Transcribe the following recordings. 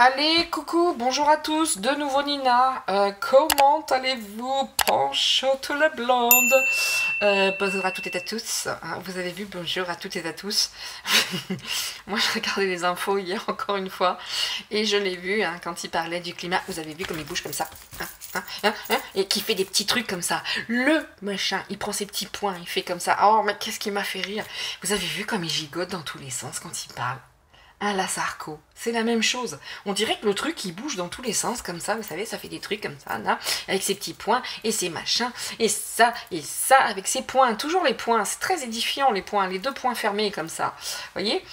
Allez, coucou, bonjour à tous, de nouveau Nina. Comment allez-vous, Panchotte la blonde? Bonjour à toutes et à tous. Vous avez vu, bonjour à toutes et à tous. Moi, je regardais les infos hier encore une fois et je l'ai vu quand il parlait du climat. Vous avez vu comme il bouge comme ça et qui fait des petits trucs comme ça. Le machin, il prend ses petits points, il fait comme ça. Oh, mais qu'est-ce qui m'a fait rire? Vous avez vu comme il gigote dans tous les sens quand il parle? La Sarko, c'est la même chose. On dirait que le truc il bouge dans tous les sens comme ça, vous savez, ça fait des trucs comme ça, là, avec ses petits points et ses machins, et ça, avec ses points, toujours les points, c'est très édifiant les points, les deux points fermés comme ça, voyez.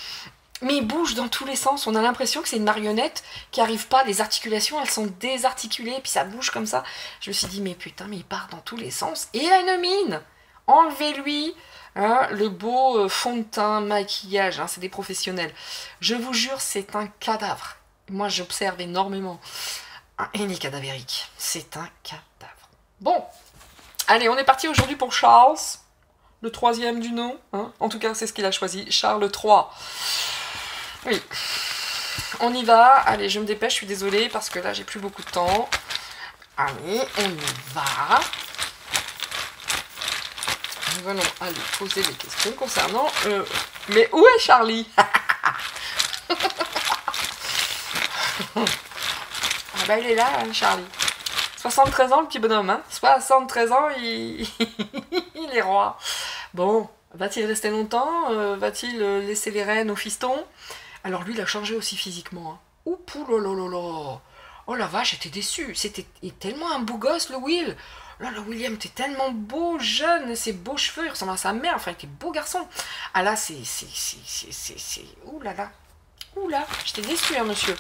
Mais il bouge dans tous les sens, on a l'impression que c'est une marionnette qui arrive pas, les articulations elles sont désarticulées, puis ça bouge comme ça. Je me suis dit, mais putain, mais il part dans tous les sens, et il a une mine. Enlevez-lui le beau fond de teint, maquillage, c'est des professionnels. Je vous jure, c'est un cadavre. Moi, j'observe énormément. Il est cadavérique. C'est un cadavre. Bon, allez, on est parti aujourd'hui pour Charles, le troisième du nom. En tout cas, c'est ce qu'il a choisi, Charles III. Oui, on y va. Allez, je me dépêche, je suis désolée, parce que là, j'ai plus beaucoup de temps. Allez, on y va. Nous allons aller poser des questions concernant... Mais où est Charlie? Ah bah il est là, Charlie. 73 ans, le petit bonhomme, 73 ans, il est roi. Bon, va-t-il rester longtemps? Va-t-il laisser les rênes au fiston? Alors lui, il a changé aussi physiquement. Ouh, poulolololo. Oh la vache, j'étais déçue. C'était tellement un beau gosse, le Will. Là, le William était tellement beau, jeune, ses beaux cheveux, il ressemble à sa mère, enfin, il était beau garçon. Ah là, c'est... Ouh là là. Ouh là, j'étais déçue, monsieur.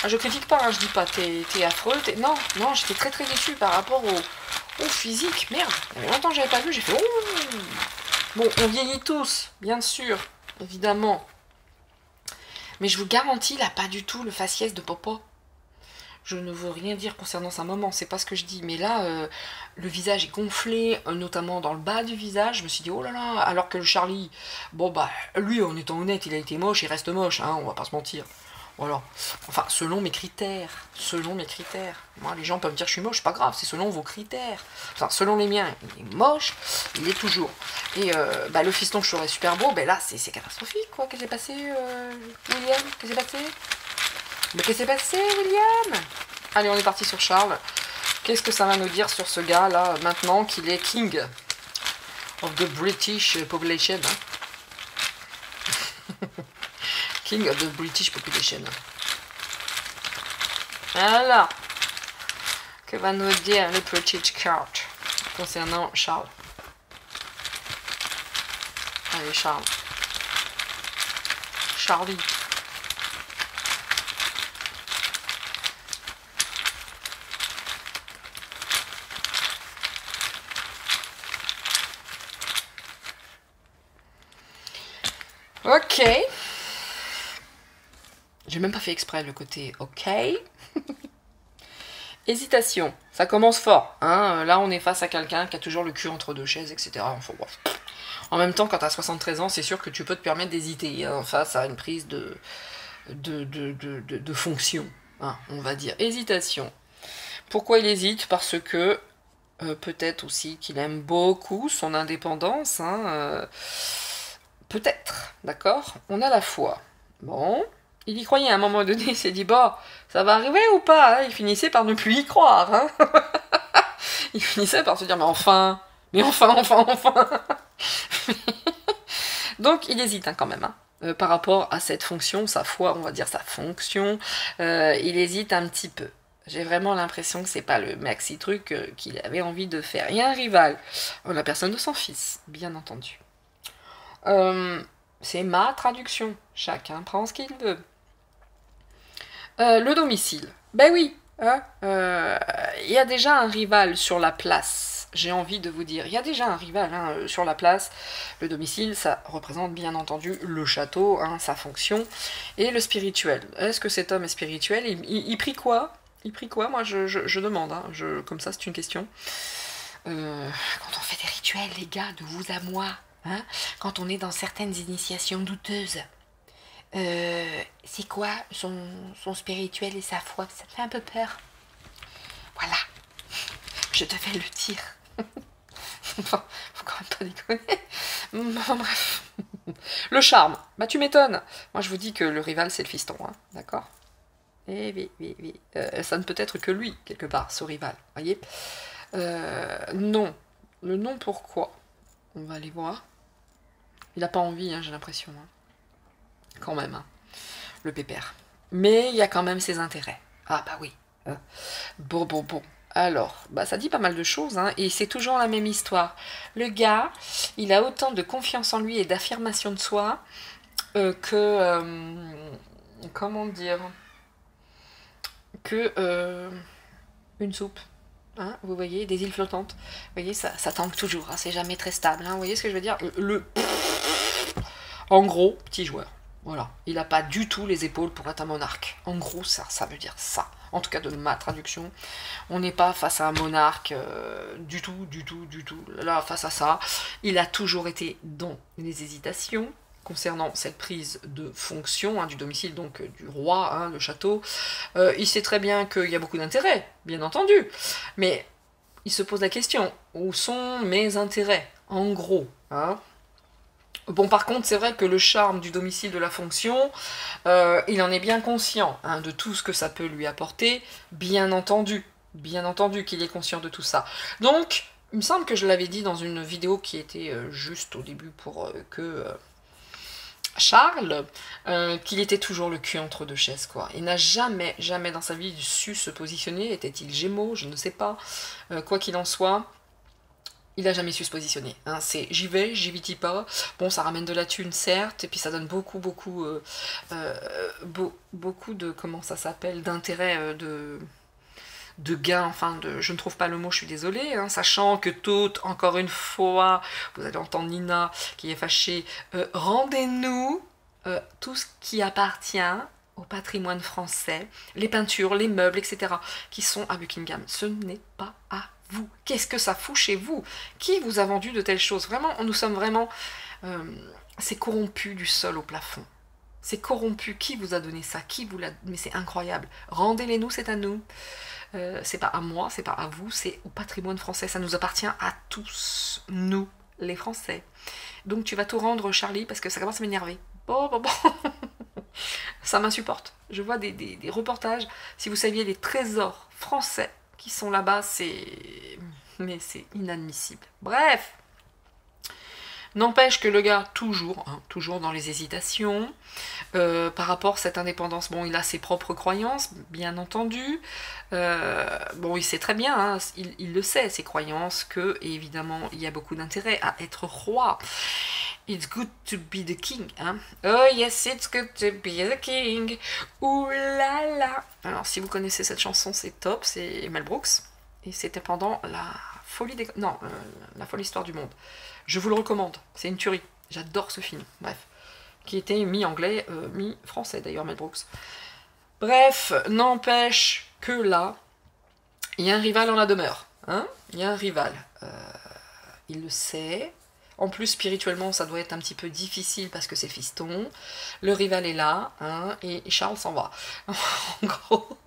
Je critique pas, je dis pas, t'es affreux, Non, j'étais très très déçue par rapport au physique, merde. Il y avait longtemps que j'avais pas vu, j'ai fait... Ouh. Bon, on vieillit tous, bien sûr, évidemment. Mais je vous garantis, il n'a pas du tout le faciès de Popo. Je ne veux rien dire concernant sa maman, c'est pas ce que je dis, mais là, le visage est gonflé, notamment dans le bas du visage, je me suis dit, oh là là, alors que le Charlie, bon bah, lui, en étant honnête, il a été moche, il reste moche, on va pas se mentir. Voilà, enfin, selon mes critères, moi, les gens peuvent me dire que je suis moche, c'est pas grave, c'est selon vos critères, enfin, selon les miens, il est moche, il est toujours. Et le fiston que je serais super beau, ben là, c'est catastrophique, quoi, qu'est-ce qui s'est passé, William, qu'est-ce qui s'est passé? Mais qu'est-ce qui s'est passé, William? Allez, on est parti sur Charles. Qu'est-ce que ça va nous dire sur ce gars-là, maintenant qu'il est king of the British population? King of the British population. Alors, que va nous dire le British card concernant Charles? Allez, Charles. Charlie. Ok. J'ai même pas fait exprès le côté ok. Hésitation. Ça commence fort. Là, on est face à quelqu'un qui a toujours le cul entre deux chaises, etc. Enfin, bon. En même temps, quand t'as 73 ans, c'est sûr que tu peux te permettre d'hésiter face à une prise de fonction. On va dire. Hésitation. Pourquoi il hésite? Parce que peut-être aussi qu'il aime beaucoup son indépendance. Peut-être, d'accord? On a la foi. Bon, il y croyait à un moment donné, il s'est dit, bah, ça va arriver ou pas? Il finissait par ne plus y croire. Il finissait par se dire, mais enfin. Donc, il hésite quand même, par rapport à cette fonction, sa foi, on va dire sa fonction, il hésite un petit peu. J'ai vraiment l'impression que c'est pas le maxi truc qu'il avait envie de faire. Il y a un rival, la personne de son fils, bien entendu. C'est ma traduction. Chacun prend ce qu'il veut. Le domicile. Ben oui. Il y a déjà un rival sur la place. J'ai envie de vous dire. Il y a déjà un rival sur la place. Le domicile, ça représente bien entendu le château, sa fonction, et le spirituel. Est-ce que cet homme est spirituel? Il prie quoi? Il prie quoi? Moi, je demande. Comme ça, c'est une question. Quand on fait des rituels, les gars, de vous à moi, quand on est dans certaines initiations douteuses, C'est quoi son spirituel et sa foi? Ça me fait un peu peur. Voilà, je devais le dire. Enfin, faut quand même pas déconner. Bon, bref. Le charme, bah tu m'étonnes. Moi je vous dis que le rival c'est le fiston, hein, d'accord? Eh oui, oui, oui. Ça ne peut être que lui, quelque part, ce rival, voyez? Non. Le non pourquoi? On va aller voir. Il n'a pas envie, hein, j'ai l'impression. Hein. Quand même, hein, le pépère. Mais il y a quand même ses intérêts. Ah bah oui. Bon, bon, bon. Alors, bah ça dit pas mal de choses, hein, et c'est toujours la même histoire. Le gars, il a autant de confiance en lui et d'affirmation de soi comment dire, que une soupe. Hein, vous voyez, des îles flottantes. Vous voyez, ça tangue toujours, hein, c'est jamais très stable. Hein, vous voyez ce que je veux dire? En gros, petit joueur. Voilà. Il n'a pas du tout les épaules pour être un monarque. En gros, ça veut dire ça. En tout cas, de ma traduction. On n'est pas face à un monarque du tout, du tout, du tout. Là, face à ça, il a toujours été dans les hésitations concernant cette prise de fonction, hein, du domicile donc du roi, hein, le château. Il sait très bien qu'il y a beaucoup d'intérêts, bien entendu. Mais il se pose la question, où sont mes intérêts? En gros, hein. Bon, par contre, c'est vrai que le charme du domicile de la fonction, il en est bien conscient, hein, de tout ce que ça peut lui apporter, bien entendu qu'il est conscient de tout ça. Donc, il me semble que je l'avais dit dans une vidéo qui était juste au début pour que Charles, qu'il était toujours le cul entre deux chaises, quoi. Il n'a jamais, jamais dans sa vie su se positionner. Était-il Gémeaux? Je ne sais pas. Quoi qu'il en soit, il a jamais su se positionner. Hein. C'est j'y vais, j'y vitis pas. Bon, ça ramène de la thune, certes, et puis ça donne beaucoup, beaucoup, beaucoup de, comment ça s'appelle, d'intérêt, de gain, enfin, je ne trouve pas le mot, je suis désolée, hein, sachant que toutes, encore une fois, vous allez entendre Nina qui est fâchée, rendez-nous tout ce qui appartient au patrimoine français, les peintures, les meubles, etc., qui sont à Buckingham. Ce n'est pas à vous. Qu'est-ce que ça fout chez vous? Qui vous a vendu de telles choses? Vraiment, nous sommes vraiment... c'est corrompu du sol au plafond. C'est corrompu. Qui vous a donné ça? Qui vous l'a... Mais c'est incroyable. Rendez-les nous, c'est à nous. C'est pas à moi, c'est pas à vous, c'est au patrimoine français. Ça nous appartient à tous, nous, les Français. Donc tu vas tout rendre, Charlie, parce que ça commence à m'énerver. Bon. Ça m'insupporte. Je vois des reportages. Si vous saviez les trésors français qui sont là-bas, mais c'est inadmissible. Bref. N'empêche que le gars, toujours, hein, toujours dans les hésitations, par rapport à cette indépendance, bon, il a ses propres croyances, bien entendu, bon, il sait très bien, hein, il le sait, ses croyances, que, évidemment, il y a beaucoup d'intérêt à être roi. It's good to be the king, hein. Oh yes, it's good to be the king. Ouh là là. Alors, si vous connaissez cette chanson, c'est top, c'est Mel Brooks, et c'était pendant la folie des... Non, la folle histoire du monde. Je vous le recommande, c'est une tuerie. J'adore ce film, bref. Qui était mi-anglais, mi-français d'ailleurs, Mel Brooks. Bref, n'empêche que là, il y a un rival en la demeure. Hein, il y a un rival. Il le sait. En plus, spirituellement, ça doit être un petit peu difficile parce que c'est fiston. Le rival est là, hein, et Charles s'en va. En gros...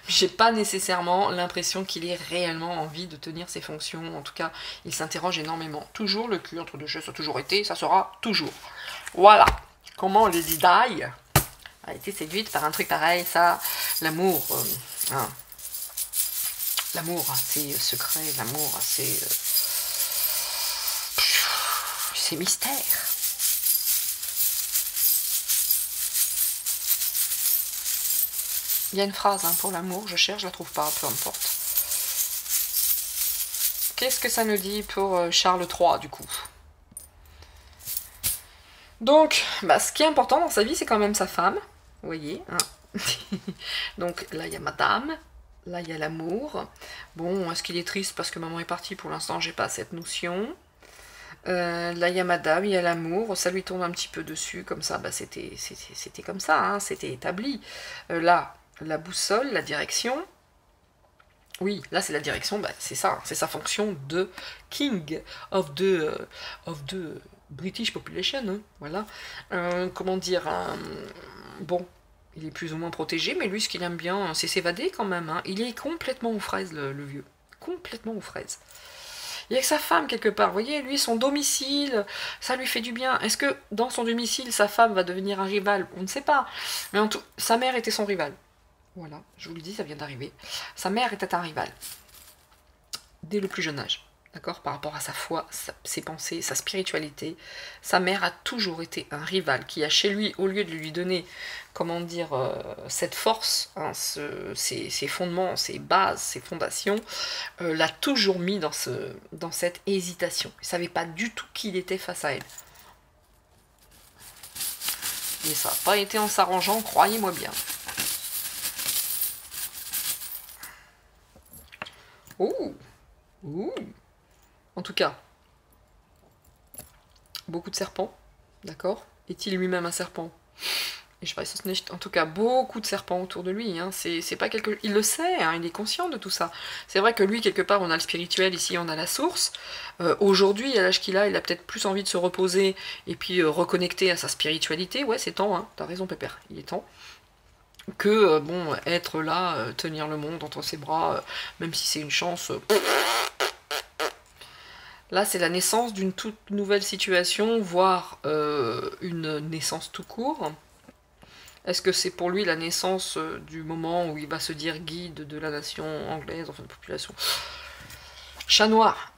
J'ai pas nécessairement l'impression qu'il ait réellement envie de tenir ses fonctions. En tout cas, il s'interroge énormément. Toujours le cul entre deux chaises, ça a toujours été, ça sera toujours. Voilà. Comment Lady Di a été séduite par un truc pareil, ça, l'amour. Hein. L'amour, c'est secret, l'amour, c'est mystère. Il y a une phrase hein, pour l'amour, je cherche, je la trouve pas, peu importe. Qu'est-ce que ça nous dit pour Charles III, du coup? Donc, bah, ce qui est important dans sa vie, c'est quand même sa femme, vous voyez. Hein. Donc là, il y a madame, là, il y a l'amour. Bon, est-ce qu'il est triste parce que maman est partie? Pour l'instant, j'ai pas cette notion. Là, il y a madame, il y a l'amour, ça lui tombe un petit peu dessus, comme ça, bah, c'était comme ça, hein, c'était établi. Là, la boussole, la direction. Oui, là c'est la direction, bah, c'est ça, c'est sa fonction de king of the British population, hein, voilà. Comment dire, bon, il est plus ou moins protégé, mais lui, ce qu'il aime bien, c'est s'évader quand même. Hein. Il est complètement aux fraises, le vieux. Complètement aux fraises. Il y a que sa femme quelque part, vous voyez, lui, son domicile, ça lui fait du bien. Est-ce que dans son domicile, sa femme va devenir un rival? On ne sait pas. Mais en tout, sa mère était son rival. Voilà, je vous le dis, ça vient d'arriver. Sa mère était un rival. Dès le plus jeune âge. D'accord, par rapport à sa foi, ses pensées, sa spiritualité, sa mère a toujours été un rival qui a chez lui, au lieu de lui donner, comment dire, cette force, hein, ses fondements, ses bases, ses fondations, l'a toujours mis dans cette hésitation. Il ne savait pas du tout qui il était face à elle. Et ça n'a pas été en s'arrangeant, croyez-moi bien. Ouh, ouh. En tout cas, beaucoup de serpents, d'accord? Est-il lui-même un serpent? Et je weiß es nicht. En tout cas, beaucoup de serpents autour de lui. Hein. C'est pas quelque... Il le sait, hein, il est conscient de tout ça. C'est vrai que lui, quelque part, on a le spirituel, ici on a la source. Aujourd'hui, à l'âge qu'il a, il a peut-être plus envie de se reposer et puis reconnecter à sa spiritualité. Ouais, c'est temps, hein. T'as raison, Pépère, il est temps. Que, bon, être là, tenir le monde entre ses bras, même si c'est une chance... Là, c'est la naissance d'une toute nouvelle situation, voire une naissance tout court. Est-ce que c'est pour lui la naissance du moment où il va se dire guide de la nation anglaise, enfin de la population? Chat noir.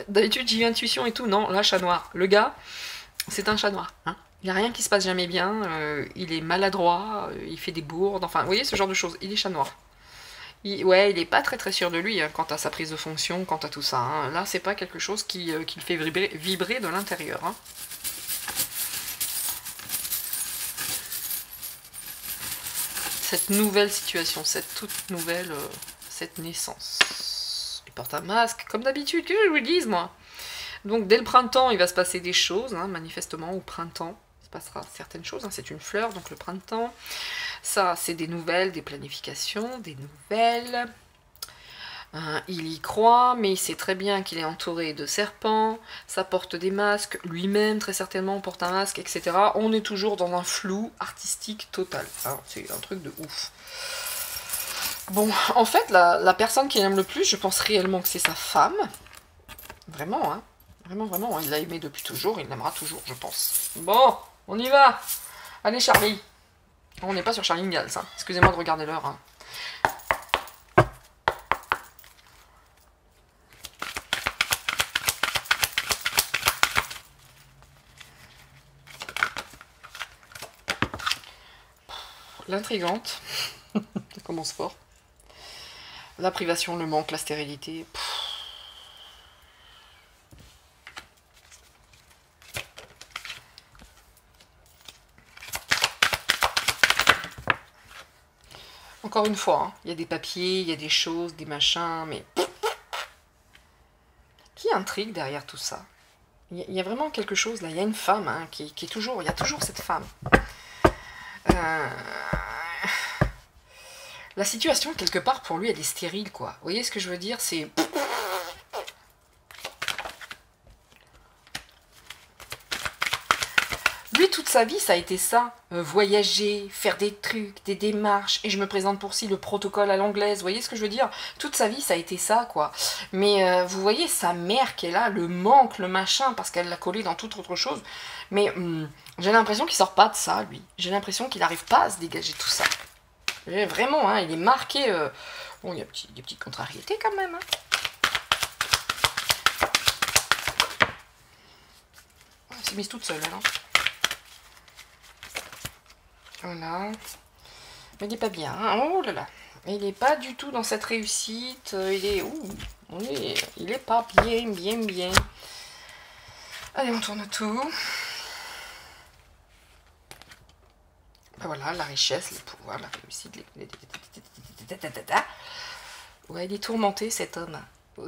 D'habitude, j'ai eu intuition et tout. Non, là, chat noir. Le gars, c'est un chat noir. Hein. Il n'y a rien qui se passe jamais bien. Il est maladroit, il fait des bourdes. Enfin, vous voyez, ce genre de choses. Il est chat noir. Ouais, il n'est pas très sûr de lui hein, quant à sa prise de fonction, quant à tout ça. Hein. Là, c'est pas quelque chose qui le fait vibrer de l'intérieur. Hein. Cette nouvelle situation, cette toute nouvelle, cette naissance. Il porte un masque, comme d'habitude, que je vous le dise, moi. Donc, dès le printemps, il va se passer des choses, hein, manifestement, au printemps. Il se passera certaines choses, hein, c'est une fleur, donc le printemps. Ça, c'est des nouvelles, des planifications, des nouvelles. Il y croit, mais il sait très bien qu'il est entouré de serpents. Ça porte des masques. Lui-même, très certainement, porte un masque, etc. On est toujours dans un flou artistique total. Hein, c'est un truc de ouf. Bon, en fait, la personne qu'il aime le plus, je pense réellement que c'est sa femme. Vraiment, hein. Vraiment, vraiment. Il l'a aimé depuis toujours. Il l'aimera toujours, je pense. Bon, on y va. Allez, Charlie. On n'est pas sur Charlie Ingalls, hein. Excusez-moi de regarder l'heure. Hein. L'intrigante. Ça commence fort. La privation, le manque, la stérilité. Encore une fois, hein, il y a des papiers, il y a des choses, des machins, mais... Qui intrigue derrière tout ça? Il y a vraiment quelque chose, là, il y a une femme, hein, qui est toujours... Il y a toujours cette femme. La situation, quelque part, pour lui, elle est stérile, quoi. Vous voyez ce que je veux dire? C'est... Lui, toute sa vie, ça a été ça. Voyager, faire des trucs, des démarches, et je me présente pour si le protocole à l'anglaise. Vous voyez ce que je veux dire? Toute sa vie, ça a été ça, quoi. Mais vous voyez, sa mère qui est là, le manque, le machin, parce qu'elle l'a collé dans toute autre chose. Mais j'ai l'impression qu'il sort pas de ça, lui. J'ai l'impression qu'il n'arrive pas à se dégager de tout ça. Vraiment, hein, il est marqué... Bon, il y a des petites contrariétés quand même. Hein. Elle s'est mise toute seule, alors. Voilà. Mais il n'est pas bien. Hein. Oh là là. Il n'est pas du tout dans cette réussite. Il est... il est pas bien, bien, bien. Allez, on tourne tout. Ben voilà, la richesse, le pouvoir, la réussite. Ouais, il est tourmenté, cet homme.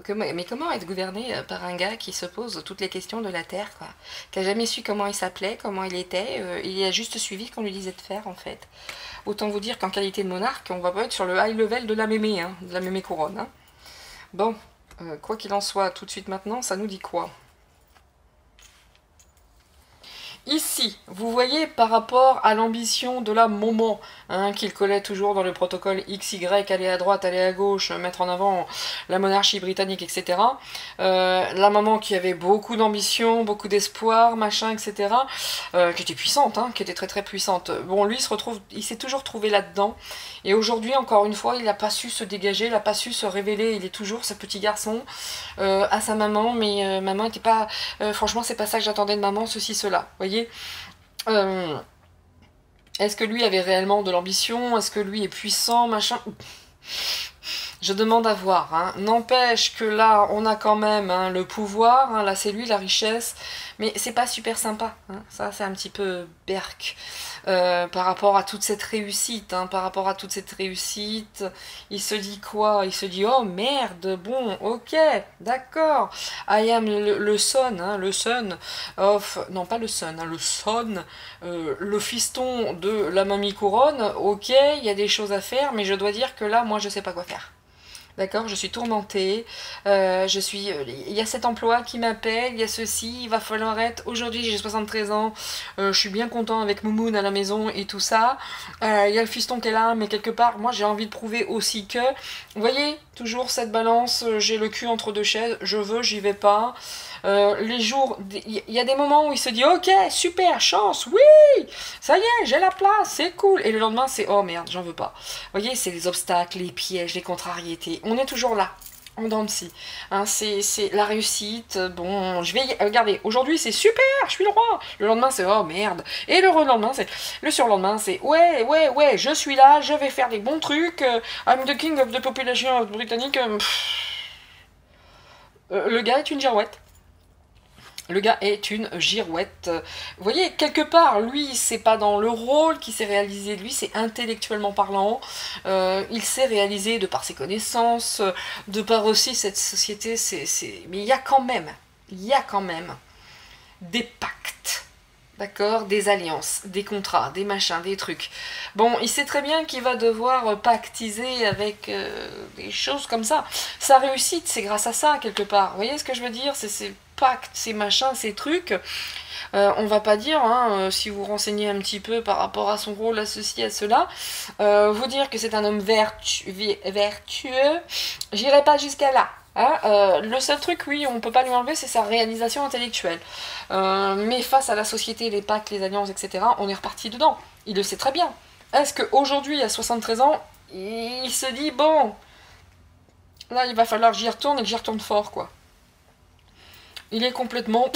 Mais comment être gouverné par un gars qui se pose toutes les questions de la Terre, quoi, qui a jamais su comment il s'appelait, comment il était, il a juste suivi ce qu'on lui disait de faire, en fait. Autant vous dire qu'en qualité de monarque, on va pas être sur le high level de la mémé, hein, de la mémé couronne. Hein. Bon, quoi qu'il en soit, tout de suite maintenant, ça nous dit quoi? ici, vous voyez par rapport à l'ambition de la maman, hein, qu'il collait toujours dans le protocole XY, aller à droite, aller à gauche, mettre en avant la monarchie britannique, etc. La maman qui avait beaucoup d'ambition, beaucoup d'espoir, machin, etc. Qui était puissante, hein, qui était très très puissante. Bon, lui, il s'est toujours trouvé là-dedans. Et aujourd'hui, encore une fois, il n'a pas su se dégager, il n'a pas su se révéler. Il est toujours ce petit garçon à sa maman, mais maman n'était pas... franchement, c'est pas ça que j'attendais de maman, ceci, cela. Vous voyez, est-ce que lui avait réellement de l'ambition? Est-ce que lui est puissant, machin? Je demande à voir. Hein. N'empêche que là, on a quand même hein, le pouvoir. Hein. Là, c'est lui, la richesse. Mais c'est pas super sympa. Hein. Ça, c'est un petit peu berk. Par rapport à toute cette réussite. Hein. Par rapport à toute cette réussite, il se dit quoi? Il se dit, oh merde, bon, ok, d'accord. I am le son, hein, le son of... Non, pas le son, hein, le son, le fiston de la mamie couronne. Ok, il y a des choses à faire, mais je dois dire que là, moi, je sais pas quoi faire. D'accord, je suis tourmentée, il y a cet emploi qui m'appelle, il y a ceci, il va falloir être, aujourd'hui j'ai 73 ans, je suis bien content avec Moumoun à la maison et tout ça, il y a le fiston qui est là, mais quelque part, moi j'ai envie de prouver aussi que, vous voyez, toujours cette balance, j'ai le cul entre deux chaises, je veux, j'y vais pas, les jours, il y a des moments où il se dit, ok, super, chance, oui, ça y est, j'ai la place, c'est cool, et le lendemain c'est, oh merde, j'en veux pas. Vous voyez, c'est les obstacles, les pièges, les contrariétés, on est toujours là, en dents de scie. Hein, c'est la réussite, bon, je vais y... Regardez, aujourd'hui c'est super, je suis le roi. Le lendemain c'est oh merde. Et le lendemain c'est... Le surlendemain c'est ouais, je suis là, je vais faire des bons trucs. I'm the king of the population britannique. Le gars est une girouette. Le gars est une girouette. Vous voyez, quelque part, lui, c'est pas dans le rôle qu'il s'est réalisé, lui, c'est intellectuellement parlant. Il s'est réalisé de par ses connaissances, de par aussi cette société. Mais il y a quand même des pactes. D'accord, des alliances, des contrats, des machins, des trucs. Bon, il sait très bien qu'il va devoir pactiser avec des choses comme ça. Sa réussite, c'est grâce à ça, quelque part. Vous voyez ce que je veux dire? C'est ces pactes, ces machins, ces trucs. On va pas dire, hein, si vous renseignez un petit peu par rapport à son rôle, à ceci, à cela, vous dire que c'est un homme vertueux, j'irai pas jusqu'à là. Hein, le seul truc, oui, on peut pas lui enlever, c'est sa réalisation intellectuelle. Mais face à la société, les pactes, les alliances, etc., on est reparti dedans. Il le sait très bien. Est-ce qu'aujourd'hui, à 73 ans, il se dit, bon, là, il va falloir que j'y retourne et que j'y retourne fort, quoi. Il est complètement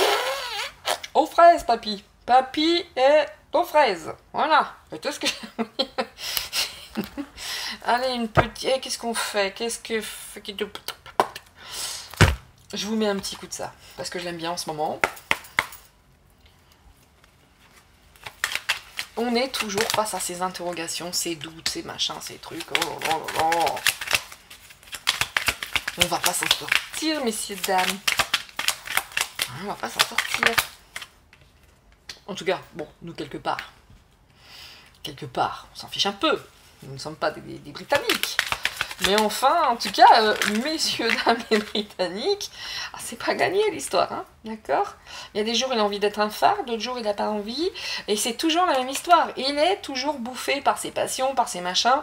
aux fraises, papy. Papy est aux fraises. Voilà. C'est tout ce que j'ai. Allez, une petite... Qu'est-ce qu'on fait? Je vous mets un petit coup de ça, parce que je l'aime bien en ce moment. On est toujours face à ces interrogations, ces doutes, ces machins, ces trucs. Oh là là là. On va pas s'en sortir, messieurs, dames. On va pas s'en sortir. En tout cas, bon, nous quelque part, on s'en fiche un peu. Nous ne sommes pas des Britanniques. Mais enfin, en tout cas, messieurs, dames les Britanniques, c'est pas gagné l'histoire, hein, d'accord? Il y a des jours il a envie d'être un phare, d'autres jours il n'a pas envie, et c'est toujours la même histoire. Il est toujours bouffé par ses passions, par ses machins,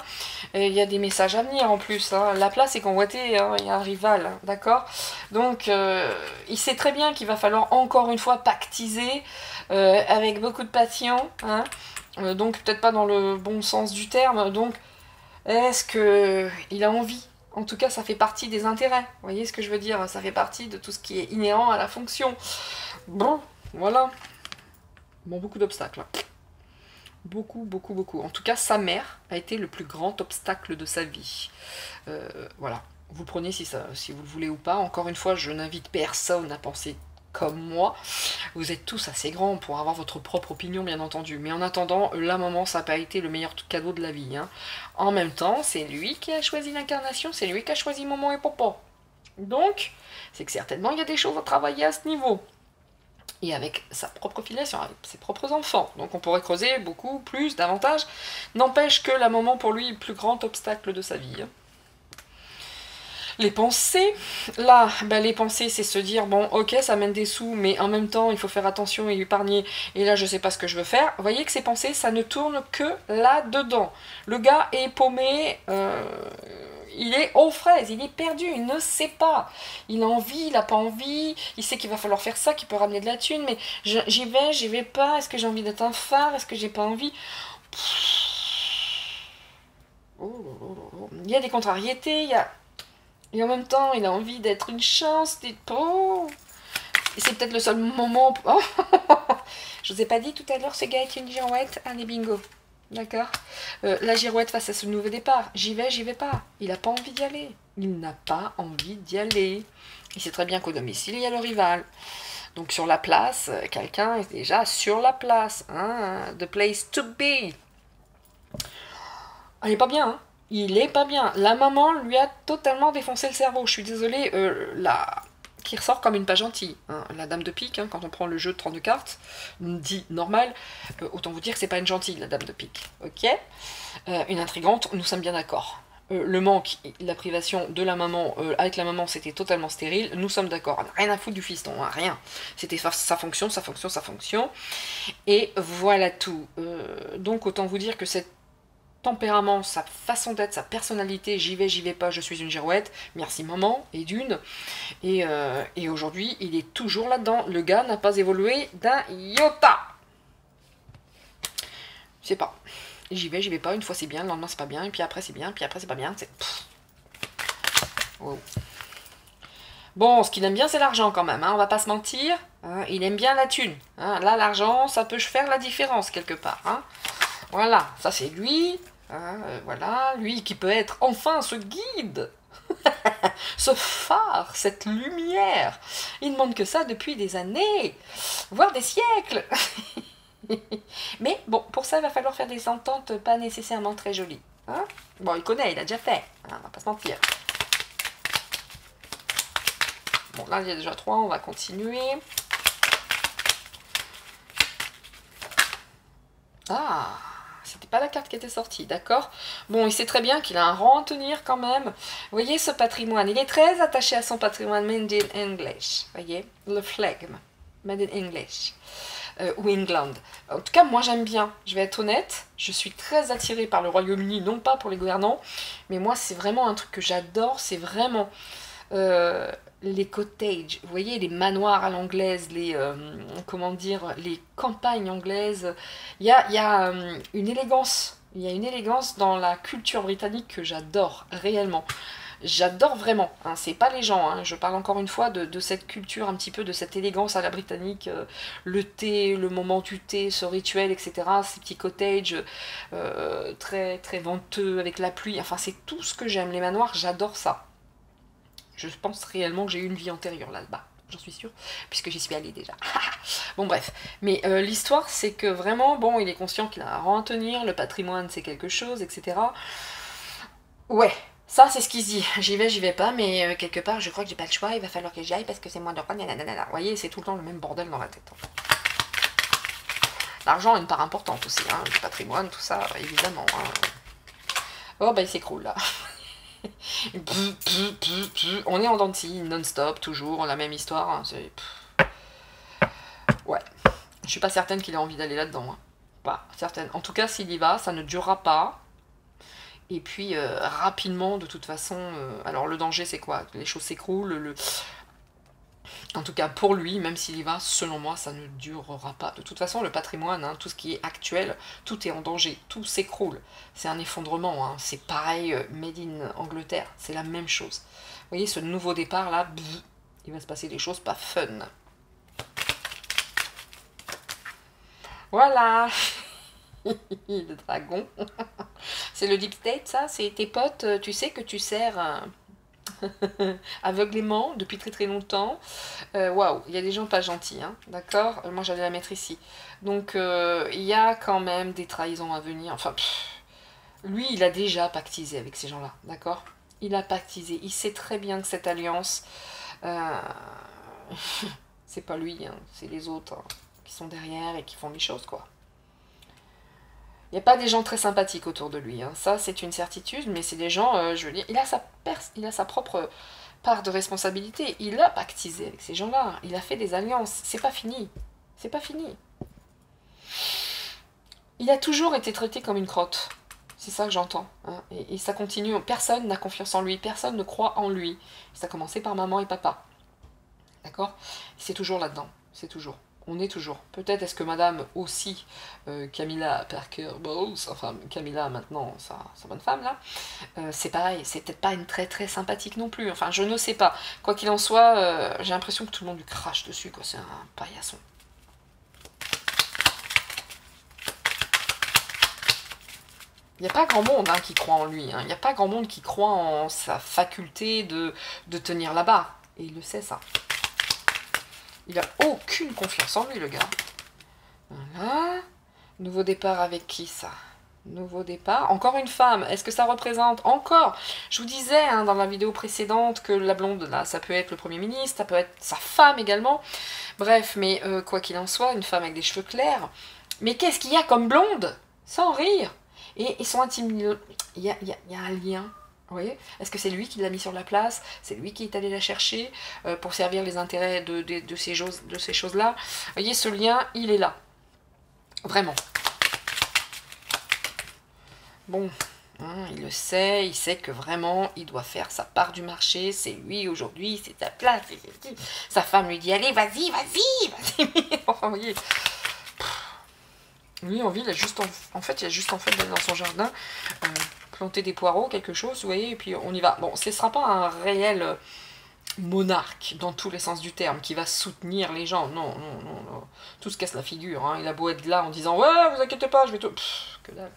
et il y a des messages à venir en plus, hein. La place est convoitée, hein, il y a un rival, hein, d'accord? Donc, il sait très bien qu'il va falloir encore une fois pactiser avec beaucoup de passion, hein, donc peut-être pas dans le bon sens du terme, donc... Est-ce qu'il a envie? En tout cas, ça fait partie des intérêts. Vous voyez ce que je veux dire? Ça fait partie de tout ce qui est inhérent à la fonction. Bon, voilà. Bon, beaucoup d'obstacles. Beaucoup. En tout cas, sa mère a été le plus grand obstacle de sa vie. Voilà. Vous le prenez si vous le voulez ou pas. Encore une fois, je n'invite personne à penser comme moi. Vous êtes tous assez grands pour avoir votre propre opinion, bien entendu. Mais en attendant, la maman, ça n'a pas été le meilleur cadeau de la vie. Hein. En même temps, c'est lui qui a choisi l'incarnation, c'est lui qui a choisi maman et papa. Donc, c'est que certainement, il y a des choses à travailler à ce niveau. Et avec sa propre filiation, avec ses propres enfants. Donc on pourrait creuser beaucoup plus, davantage. N'empêche que la maman, pour lui, est le plus grand obstacle de sa vie. Hein. Les pensées, là, ben, les pensées, c'est se dire, bon, ok, ça mène des sous, mais en même temps, il faut faire attention et épargner, et là, je sais pas ce que je veux faire. Vous voyez que ces pensées, ça ne tourne que là-dedans. Le gars est paumé, il est aux fraises, il est perdu, il ne sait pas. Il a envie, il n'a pas envie, il sait qu'il va falloir faire ça, qu'il peut ramener de la thune, mais j'y vais pas, est-ce que j'ai envie d'être un phare, est-ce que j'ai pas envie? Il y a des contrariétés, et en même temps, il a envie d'être une chance, oh. Et c'est peut-être le seul moment... Oh. Je vous ai pas dit tout à l'heure, ce gars est une girouette. Allez, bingo. D'accord. La girouette face à ce nouveau départ. J'y vais pas. Il n'a pas envie d'y aller. Il n'a pas envie d'y aller. Il sait très bien qu'au domicile, il y a le rival. Donc sur la place, quelqu'un est déjà sur la place. Hein, the place to be. Il est pas bien, hein. Il est pas bien. La maman lui a totalement défoncé le cerveau. Je suis désolée, qui ressort comme une pas gentille. Hein. La dame de pique, hein, quand on prend le jeu de 32 cartes, dit normal, autant vous dire que c'est pas une gentille, la dame de pique. Ok, une intrigante, nous sommes bien d'accord. Le manque, la privation de la maman, avec la maman, c'était totalement stérile. Nous sommes d'accord. Rien à foutre du fiston, hein, rien. C'était sa fonction, sa fonction, sa fonction. Et voilà tout. Donc autant vous dire que cette tempérament, sa façon d'être, sa personnalité, j'y vais pas, je suis une girouette, merci maman, et d'une. Et aujourd'hui, il est toujours là-dedans. Le gars n'a pas évolué d'un iota. Je sais pas. J'y vais pas, une fois c'est bien, le lendemain c'est pas bien, et puis après c'est bien, puis après c'est pas bien. Wow. Bon, ce qu'il aime bien, c'est l'argent quand même, hein, on va pas se mentir. Hein, il aime bien la thune. Hein, là, l'argent, ça peut faire la différence quelque part. Hein. Voilà, ça c'est lui. Voilà, lui qui peut être enfin ce guide, ce phare, cette lumière. Il ne demande que ça depuis des années, voire des siècles. Mais bon, pour ça, il va falloir faire des ententes pas nécessairement très jolies. Hein, bon, il connaît, il a déjà fait, hein, on va pas se mentir. Bon, là, il y a déjà 3, on va continuer. Ah, c'était pas la carte qui était sortie, d'accord. Bon, il sait très bien qu'il a un rang à tenir quand même. Vous voyez ce patrimoine, il est très attaché à son patrimoine made in English. Vous voyez, le flegme, made in English. Ou England. En tout cas, moi j'aime bien, je vais être honnête, je suis très attirée par le Royaume-Uni, non pas pour les gouvernants, mais moi c'est vraiment un truc que j'adore, c'est vraiment les cottages, vous voyez, les manoirs à l'anglaise, les, comment dire, les campagnes anglaises, il y a une élégance, il y a une élégance dans la culture britannique que j'adore réellement. J'adore vraiment, hein, c'est pas les gens, hein, je parle encore une fois de cette culture, un petit peu de cette élégance à la britannique, le thé, le moment du thé, ce rituel, etc., ces petits cottages très, très venteux avec la pluie, enfin c'est tout ce que j'aime, les manoirs, j'adore ça. Je pense réellement que j'ai eu une vie antérieure là-bas, j'en suis sûre, puisque j'y suis allée déjà. Bon bref, mais l'histoire c'est que vraiment, bon, il est conscient qu'il a un rang à tenir, le patrimoine c'est quelque chose, etc. Ouais. Ça, c'est ce qu'il se dit. J'y vais pas, mais quelque part, je crois que j'ai pas le choix, il va falloir que j'y aille parce que c'est moins de droits, nanana. Vous voyez, c'est tout le temps le même bordel dans la tête. L'argent a une part importante aussi, hein, le patrimoine, tout ça, évidemment. Hein. Oh, bah il s'écroule là. On est en dents de scie, non-stop, toujours, la même histoire. Hein, ouais. Je suis pas certaine qu'il ait envie d'aller là-dedans. Hein. Pas certaine. En tout cas, s'il y va, ça ne durera pas. Et puis, rapidement, de toute façon, alors le danger, c'est quoi? Les choses s'écroulent, en tout cas, pour lui, même s'il y va, selon moi, ça ne durera pas. De toute façon, le patrimoine, hein, tout ce qui est actuel, tout est en danger, tout s'écroule. C'est un effondrement, hein. C'est pareil, made in Angleterre, c'est la même chose. Vous voyez, ce nouveau départ, là, il va se passer des choses pas fun. Voilà. Le dragon. C'est le deep state, ça. C'est tes potes, tu sais que tu sers aveuglément depuis très très longtemps. Waouh, il y a des gens pas gentils, hein, d'accord. Moi j'allais la mettre ici. Donc il y a quand même des trahisons à venir. Enfin, lui il a déjà pactisé avec ces gens-là, d'accord. Il a pactisé. Il sait très bien que cette alliance, c'est pas lui, hein, c'est les autres hein, qui sont derrière et qui font les choses, quoi. Il n'y a pas des gens très sympathiques autour de lui, hein. Ça c'est une certitude, mais c'est des gens, je veux dire, il a sa propre part de responsabilité. Il a pactisé avec ces gens-là, il a fait des alliances, c'est pas fini. C'est pas fini. Il a toujours été traité comme une crotte. C'est ça que j'entends. Hein. Et ça continue. Personne n'a confiance en lui. Personne ne croit en lui. Ça a commencé par maman et papa. D'accord? C'est toujours là-dedans. C'est toujours. On est toujours. Peut-être est-ce que madame aussi, Camilla Parker Bowles, enfin Camilla maintenant, sa bonne femme là, c'est pareil. C'est peut-être pas une très très sympathique non plus. Enfin, je ne sais pas. Quoi qu'il en soit, j'ai l'impression que tout le monde lui crache dessus, quoi. C'est un paillasson. Il n'y a pas grand monde hein, qui croit en lui. Hein. Il n'y a pas grand monde qui croit en sa faculté de tenir la barre. Et il le sait, ça. Il n'a aucune confiance en lui, le gars. Voilà. Nouveau départ avec qui, ça? Nouveau départ. Encore une femme. Est-ce que ça représente encore? Je vous disais hein, dans la vidéo précédente que la blonde, là, ça peut être le Premier ministre, ça peut être sa femme également. Bref, mais quoi qu'il en soit, une femme avec des cheveux clairs. Mais qu'est-ce qu'il y a comme blonde? Sans rire. Et ils sont intimidés. Il y a un lien. Vous voyez? Est-ce que c'est lui qui l'a mis sur la place? C'est lui qui est allé la chercher pour servir les intérêts de ces choses-là? Vous voyez, ce lien, il est là. Vraiment. Bon, hein, il le sait, il sait que vraiment, il doit faire sa part du marché. C'est lui aujourd'hui, c'est sa place. Sa femme lui dit, allez, vas-y, vas-y, vas-y. Enfin, vous voyez... Lui, en ville, il a juste d'aller dans son jardin, planter des poireaux, quelque chose, vous voyez, et puis on y va. Bon, ce ne sera pas un réel monarque, dans tous les sens du terme, qui va soutenir les gens. Non, non, non, non. Tout se casse la figure. Hein. Il a beau être là en disant « Ouais, vous inquiétez pas, je vais tout... » Que dalle.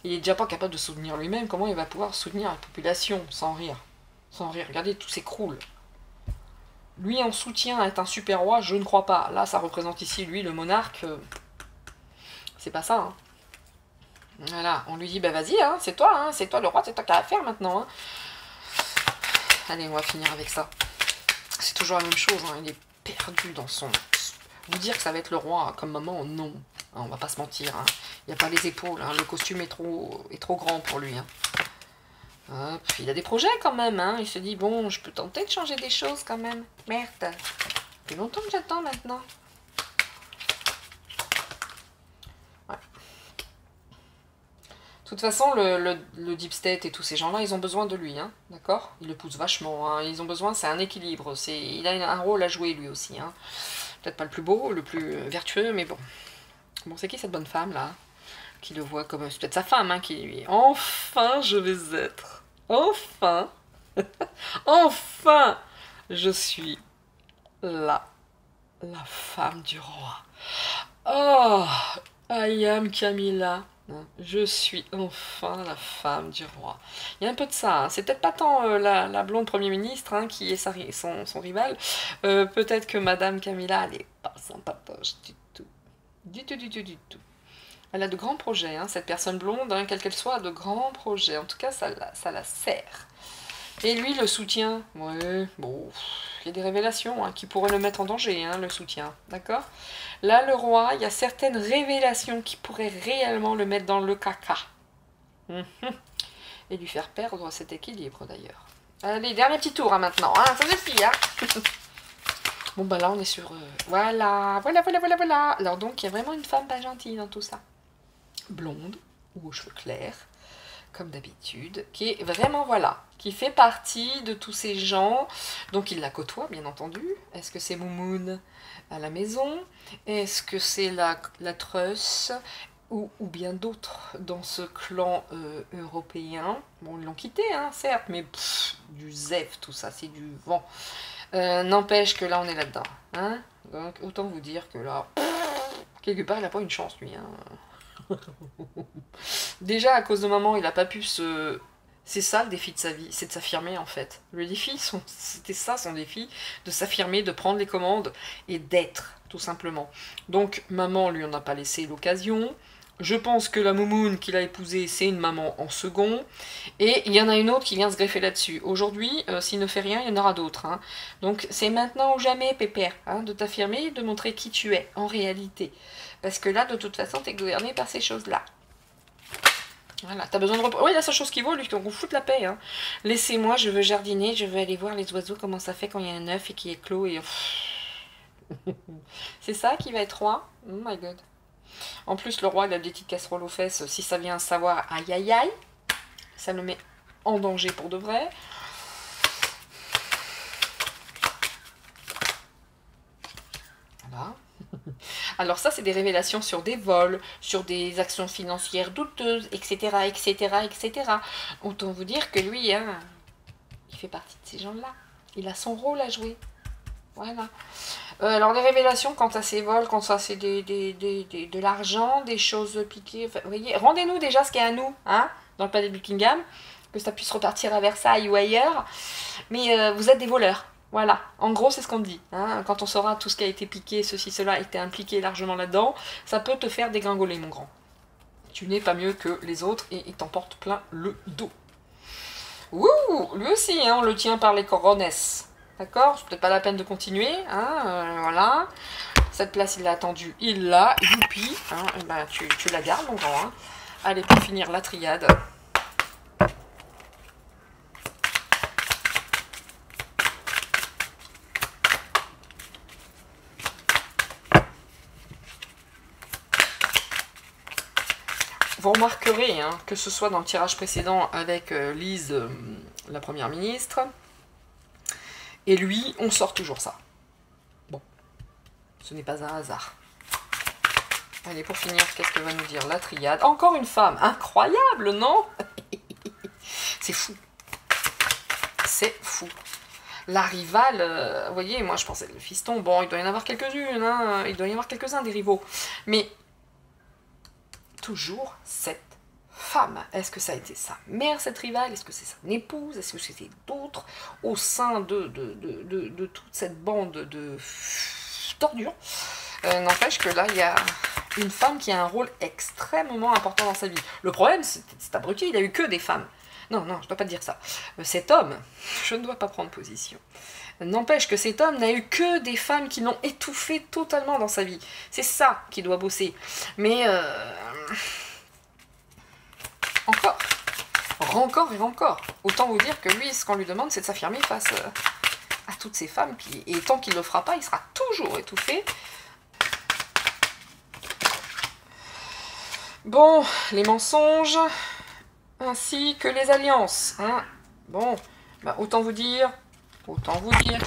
Il est déjà pas capable de soutenir lui-même. Comment il va pouvoir soutenir la population sans rire? Sans rire. Regardez, tout s'écroule. Lui, en soutien, être un super roi, je ne crois pas. Là, ça représente ici, lui, le monarque... C'est pas ça, hein. Voilà, on lui dit, bah vas-y, hein, c'est toi le roi, c'est toi qui as à faire maintenant. Hein. Allez, on va finir avec ça. C'est toujours la même chose, hein, il est perdu dans son... Vous dire que ça va être le roi comme maman, non. Hein, on va pas se mentir, hein. Il n'y a pas les épaules, hein, le costume est trop grand pour lui. Hein. Hop, il a des projets quand même, hein. Il se dit, bon, je peux tenter de changer des choses quand même. Merde, ça fait longtemps que j'attends maintenant. De toute façon, le Deep State et tous ces gens-là, ils ont besoin de lui, hein, d'accord? Ils le poussent vachement, hein, ils ont besoin, c'est un équilibre, il a un rôle à jouer lui aussi, hein. Peut-être pas le plus beau, le plus vertueux, mais bon. Bon, c'est qui cette bonne femme, là? Qui le voit comme... C'est peut-être sa femme, hein, qui lui... Enfin, je vais être... Enfin enfin je suis la femme du roi. Oh, I am Camilla. Je suis enfin la femme du roi. Il y a un peu de ça. Hein. C'est peut-être pas tant la blonde Premier ministre hein, qui est son rival. Peut-être que Madame Camilla, elle n'est pas sympatoche du tout. Du tout. Elle a de grands projets, hein, cette personne blonde, hein, quelle qu'elle soit, a de grands projets. En tout cas, ça la sert. Et lui, le soutien, ouais, bon, il y a des révélations hein, qui pourraient le mettre en danger, hein, le soutien, d'accord? Là, le roi, il y a certaines révélations qui pourraient réellement le mettre dans le caca. Et lui faire perdre cet équilibre, d'ailleurs. Allez, dernier petit tour, hein, maintenant, hein, ça suffit, hein. Bon, bah là, on est sur... voilà. Alors donc, il y a vraiment une femme pas gentille dans tout ça. Blonde, ou aux cheveux clairs, comme d'habitude, qui est vraiment, voilà, qui fait partie de tous ces gens, donc il la côtoie, bien entendu. Est-ce que c'est Moumoun à la maison? Est-ce que c'est la Truss ou bien d'autres dans ce clan européen? Bon, ils l'ont quitté, hein, certes, mais du zef, tout ça, c'est du vent. N'empêche que là, on est là-dedans. Hein, donc, autant vous dire que là, quelque part, il n'a pas une chance, lui, hein. Déjà à cause de maman il a pas pu se... C'est ça le défi de sa vie, c'est de s'affirmer en fait. Le défi, c'était ça son défi, de s'affirmer, de prendre les commandes et d'être tout simplement. Donc maman lui en a pas laissé l'occasion. Je pense que la Moumoune qu'il a épousée c'est une maman en second. Et il y en a une autre qui vient se greffer là-dessus. Aujourd'hui, s'il ne fait rien, il y en aura d'autres. Hein. Donc c'est maintenant ou jamais pépère, hein, de t'affirmer et de montrer qui tu es en réalité. Parce que là, de toute façon, tu es gouverné par ces choses-là. Voilà, t'as besoin de repos. Oui, la seule chose qui vaut, lui, qu'on fout la paix. Hein. Laissez-moi, je veux jardiner, je veux aller voir les oiseaux, comment ça fait quand il y a un œuf et qui est clos. Et... C'est ça qui va être roi? Oh my god. En plus, le roi, il a des petites casseroles aux fesses. Si ça vient savoir, aïe aïe aïe, ça le met en danger pour de vrai. Voilà. Alors ça, c'est des révélations sur des vols, sur des actions financières douteuses, etc., etc., etc. Autant vous dire que lui, hein, il fait partie de ces gens-là. Il a son rôle à jouer. Voilà. Alors les révélations quant à ces vols, quand ça c'est de l'argent, des choses piquées, enfin, vous voyez, rendez-nous déjà ce qu'il y a à nous, hein, dans le palais de Buckingham, que ça puisse repartir à Versailles ou ailleurs, mais vous êtes des voleurs. Voilà, en gros c'est ce qu'on dit. Hein. Quand on saura tout ce qui a été piqué, ceci, cela, était impliqué largement là-dedans, ça peut te faire dégringoler mon grand. Tu n'es pas mieux que les autres et il t'en porte plein le dos. Ouh, lui aussi, hein, on le tient par les coronesses. D'accord? C'est peut-être pas la peine de continuer. Hein, voilà. Cette place, il l'a attendue. Il l'a. Youpi. Hein, et ben, tu la gardes, mon grand. Hein. Allez, pour finir la triade. Vous remarquerez, hein, que ce soit dans le tirage précédent avec Lise, la première ministre, et lui, on sort toujours ça. Bon, ce n'est pas un hasard. Allez, pour finir, qu'est-ce que va nous dire la triade? Encore une femme, incroyable, non? C'est fou. C'est fou. La rivale, vous voyez, moi je pensais le fiston, bon, il doit y en avoir quelques-unes, hein, il doit y avoir quelques-uns des rivaux, mais toujours cette femme. Est-ce que ça a été sa mère, cette rivale? Est-ce que c'est son épouse? Est-ce que c'était d'autres au sein de toute cette bande de tordures? N'empêche que là, il y a une femme qui a un rôle extrêmement important dans sa vie. Le problème, c'est abruti, il n'a eu que des femmes. Non, non, je ne dois pas te dire ça. Cet homme, je ne dois pas prendre position. N'empêche que cet homme n'a eu que des femmes qui l'ont étouffé totalement dans sa vie. C'est ça qui doit bosser. Mais... encore et encore. Autant vous dire que lui, ce qu'on lui demande, c'est de s'affirmer face à toutes ces femmes. Et tant qu'il ne le fera pas, il sera toujours étouffé. Bon, les mensonges, ainsi que les alliances. Hein. Bon, bah, autant vous dire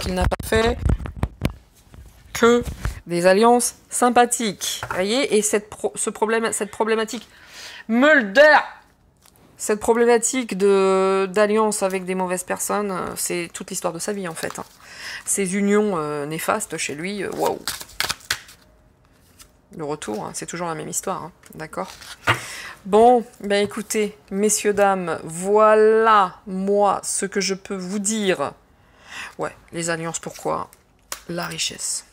qu'il n'a pas fait que des alliances sympathiques. Vous voyez, et cette problématique Mulder, cette problématique d'alliance avec des mauvaises personnes, c'est toute l'histoire de sa vie en fait. Hein. Ces unions néfastes chez lui, waouh. Le retour, hein, c'est toujours la même histoire, hein, d'accord? Bon, ben écoutez, messieurs, dames, voilà, moi, ce que je peux vous dire. Ouais, les alliances, pourquoi? La richesse.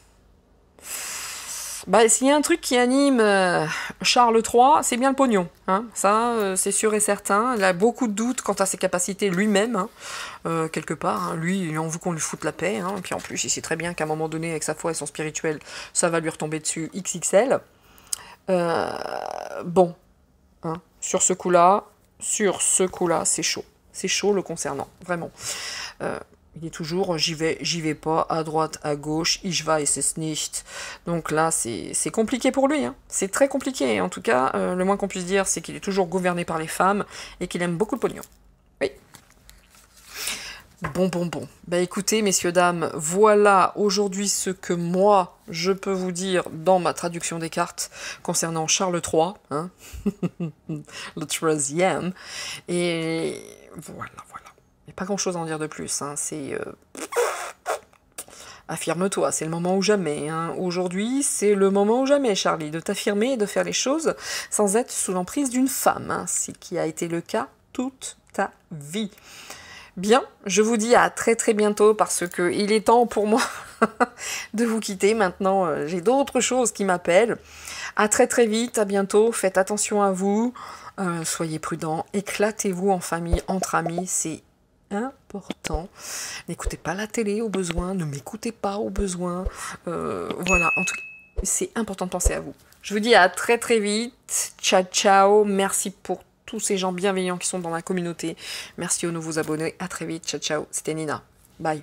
Bah, s'il y a un truc qui anime Charles III, c'est bien le pognon. Hein. Ça, c'est sûr et certain. Il a beaucoup de doutes quant à ses capacités lui-même, hein, quelque part. Hein. Lui, il en veut qu'on lui foute la paix. Hein. Puis en plus, il sait très bien qu'à un moment donné, avec sa foi et son spirituel, ça va lui retomber dessus XXL. Bon, hein, sur ce coup-là, c'est chaud. C'est chaud le concernant, vraiment. Il est toujours, j'y vais pas, à droite, à gauche, ich weiß es nicht. Donc là, c'est compliqué pour lui. Hein. C'est très compliqué. En tout cas, le moins qu'on puisse dire, c'est qu'il est toujours gouverné par les femmes et qu'il aime beaucoup le pognon. Oui. Bon. Bah écoutez, messieurs, dames, voilà aujourd'hui ce que moi, je peux vous dire dans ma traduction des cartes concernant Charles III, hein, le 13e. Et voilà. Il n'y a pas grand-chose à en dire de plus. Hein. C'est... Affirme-toi, c'est le moment ou jamais. Hein. Aujourd'hui, c'est le moment ou jamais, Charlie, de t'affirmer et de faire les choses sans être sous l'emprise d'une femme. Hein. Ce qui a été le cas toute ta vie. Bien, je vous dis à très très bientôt parce que il est temps pour moi de vous quitter. Maintenant, j'ai d'autres choses qui m'appellent. À très très vite, à bientôt. Faites attention à vous. Soyez prudents. Éclatez-vous en famille, entre amis. C'est important. N'écoutez pas la télé au besoin. Ne m'écoutez pas au besoin. Voilà, en tout cas, c'est important de penser à vous. Je vous dis à très très vite. Ciao, ciao. Merci pour tous ces gens bienveillants qui sont dans la communauté. Merci aux nouveaux abonnés. À très vite. Ciao, ciao. C'était Nina. Bye.